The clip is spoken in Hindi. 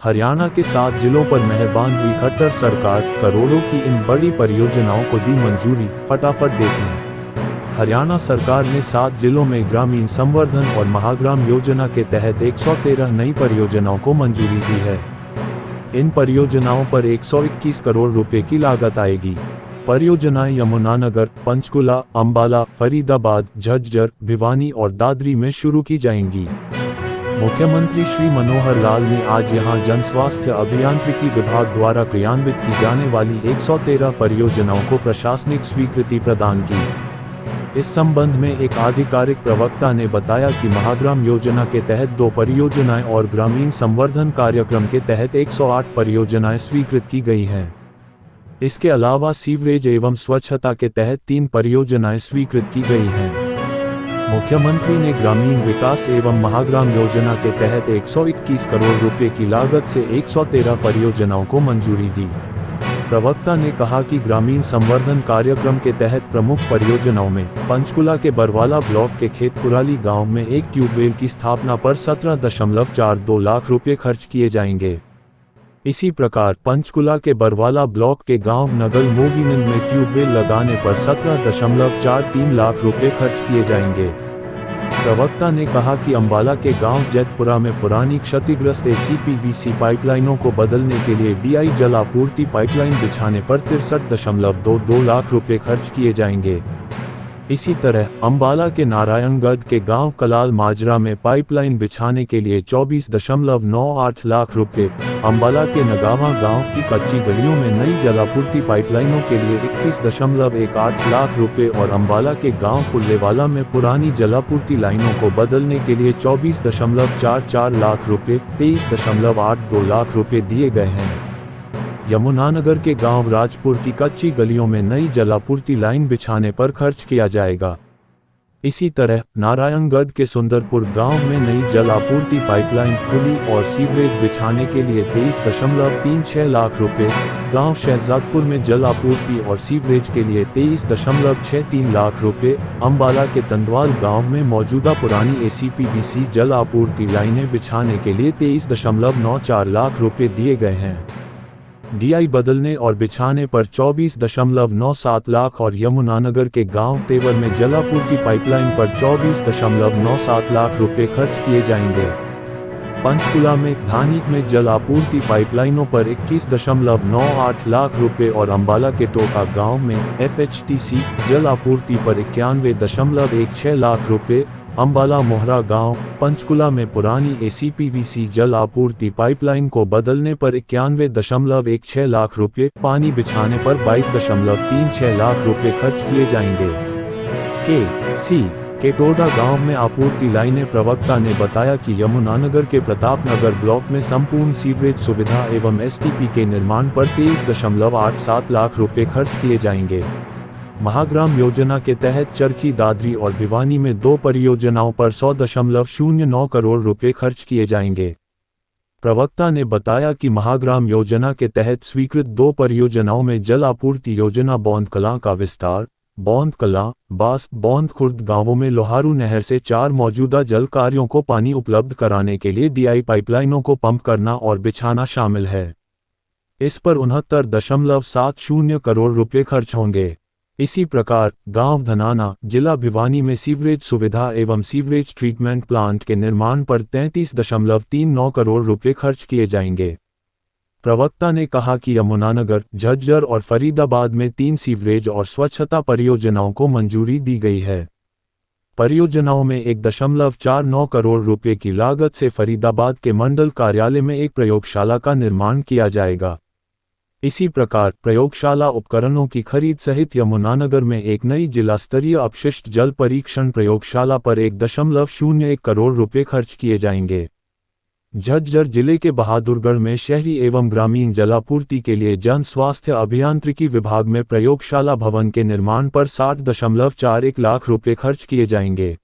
हरियाणा के 7 जिलों पर मेहरबान हुई खट्टर सरकार, करोड़ों की इन बड़ी परियोजनाओं को दी मंजूरी। फटाफट देखें। हरियाणा सरकार ने 7 जिलों में ग्रामीण संवर्धन और महाग्राम योजना के तहत 113 नई परियोजनाओं को मंजूरी दी है। इन परियोजनाओं पर 121 करोड़ रुपए की लागत आएगी। परियोजनाएं यमुनानगर, पंचकुला, अंबाला, फरीदाबाद, झज्जर, भिवानी और दादरी में शुरू की जाएंगी। मुख्यमंत्री श्री मनोहर लाल ने आज यहां जन स्वास्थ्य अभियांत्रिकी विभाग द्वारा क्रियान्वित की जाने वाली 113 परियोजनाओं को प्रशासनिक स्वीकृति प्रदान की। इस संबंध में एक आधिकारिक प्रवक्ता ने बताया कि महाग्राम योजना के तहत 2 परियोजनाएं और ग्रामीण संवर्धन कार्यक्रम के तहत 108 परियोजनाएं स्वीकृत की गई हैं। इसके अलावा सीवरेज एवं स्वच्छता के तहत 3 परियोजनाएं स्वीकृत की गई हैं। मुख्यमंत्री ने ग्रामीण विकास एवं महाग्राम योजना के तहत 121 करोड़ रुपए की लागत से 113 परियोजनाओं को मंजूरी दी। प्रवक्ता ने कहा कि ग्रामीण संवर्धन कार्यक्रम के तहत प्रमुख परियोजनाओं में पंचकुला के बरवाला ब्लॉक के खेतपुराली गांव में एक ट्यूबवेल की स्थापना पर 17.42 लाख रुपए खर्च किए जाएंगे। इसी प्रकार पंचकुला के बरवाला ब्लॉक के गांव नगल मोगिनन में ट्यूबवेल लगाने पर 17.43 लाख रुपए खर्च किए जाएंगे। प्रवक्ता ने कहा कि अंबाला के गांव जैतपुरा में पुरानी क्षतिग्रस्त एसीपीवीसी पाइपलाइनों को बदलने के लिए डीआई जल आपूर्ति पाइपलाइन बिछाने पर 63.22 लाख रुपए खर्च किए जाएंगे। इसी तरह अंबाला के नारायणगढ़ के गांव कलाल माजरा में पाइपलाइन बिछाने के लिए 24.98 लाख रुपए, अंबाला के नगावा गांव की कच्ची गलियों में नई जलापूर्ति पाइपलाइनों के लिए 21.18 लाख रुपए और अंबाला के गांव पुल्लेवाला में पुरानी जलापूर्ति लाइनों को बदलने के लिए 24.44 लाख रुपए, 23.82 लाख रुपए दिए गए हैं। यमुनानगर के गांव राजपुर की कच्ची गलियों में नई जलापूर्ति लाइन बिछाने पर खर्च किया जाएगा। इसी तरह नारायणगढ़ के सुंदरपुर गांव में नई जल आपूर्ति पाइपलाइन खुली और सीवरेज बिछाने के लिए 23.36 लाख रुपए, गांव शहजादपुर में जल आपूर्ति और सीवरेज के लिए 23.63 लाख रुपए, अंबाला के तंदवाल गांव में मौजूदा पुरानी एसीपीवीसी जल आपूर्ति लाइनें बिछाने के लिए 23.94 लाख रुपए दिए गए हैं। डीआई बदलने और बिछाने पर 24.97 लाख और यमुनानगर के गांव तेवर में जलापूर्ति पाइपलाइन पर 24.97 लाख रुपए खर्च किए जाएंगे। पंचकुला में धानीक में जल आपूर्ति पाइपलाइनों पर 21.98 लाख रुपए और अंबाला के टोका गांव में एफएचटीसी जल आपूर्ति पर 91.16 लाख रुपए, अंबाला मोहरा गांव, पंचकुला में पुरानी एसीपीवीसी जल आपूर्ति पाइपलाइन को बदलने पर 91.16 लाख रुपए, पानी बिछाने पर 22.36 लाख रुपए खर्च किए जाएंगे। केटोडा गांव में आपूर्ति लाइनें। प्रवक्ता ने बताया कि यमुनानगर के प्रतापनगर ब्लॉक में संपूर्ण सीवरेज सुविधा एवं एसटीपी के निर्माण पर 23.87 लाख रुपए खर्च किए जाएंगे। महाग्राम योजना के तहत चरखी, दादरी और भिवानी में 2 परियोजनाओं पर 100.09 करोड़ रुपए खर्च किए जाएंगे। प्रवक्ता ने बताया कि महाग्राम योजना के तहत स्वीकृत 2 परियोजनाओं में जल आपूर्ति योजना बौंद कलां का विस्तार, बौंद कलां, बास, बौंद खुर्द गांवों में लोहारू नहर से 4 मौजूदा जल कार्यों को पानी उपलब्ध कराने के लिए डीआई पाइपलाइनों को पंप करना और बिछाना शामिल है। इस पर 69.70 करोड़ रुपए खर्च होंगे। इसी प्रकार गांव धनाना, जिला भिवानी में सीवरेज सुविधा एवं सीवरेज ट्रीटमेंट प्लांट के निर्माण पर 33.39 करोड़ रुपए खर्च किए जाएंगे। प्रवक्ता ने कहा कि यमुनानगर, झज्जर और फरीदाबाद में 3 सीवरेज और स्वच्छता परियोजनाओं को मंजूरी दी गई है। परियोजनाओं में 1.49 करोड़ रुपए की लागत से फरीदाबाद के मंडल कार्यालय में एक प्रयोगशाला का निर्माण किया जाएगा। इसी प्रकार प्रयोगशाला उपकरणों की खरीद सहित यमुनानगर में एक नई जिला स्तरीय अपशिष्ट जल परीक्षण प्रयोगशाला पर 1.01 करोड़ रुपए खर्च किए जाएंगे। झज्जर जिले के बहादुरगढ़ में शहरी एवं ग्रामीण जलापूर्ति के लिए जन स्वास्थ्य अभियांत्रिकी विभाग में प्रयोगशाला भवन के निर्माण पर 60.41 लाख रुपए खर्च किए जाएंगे।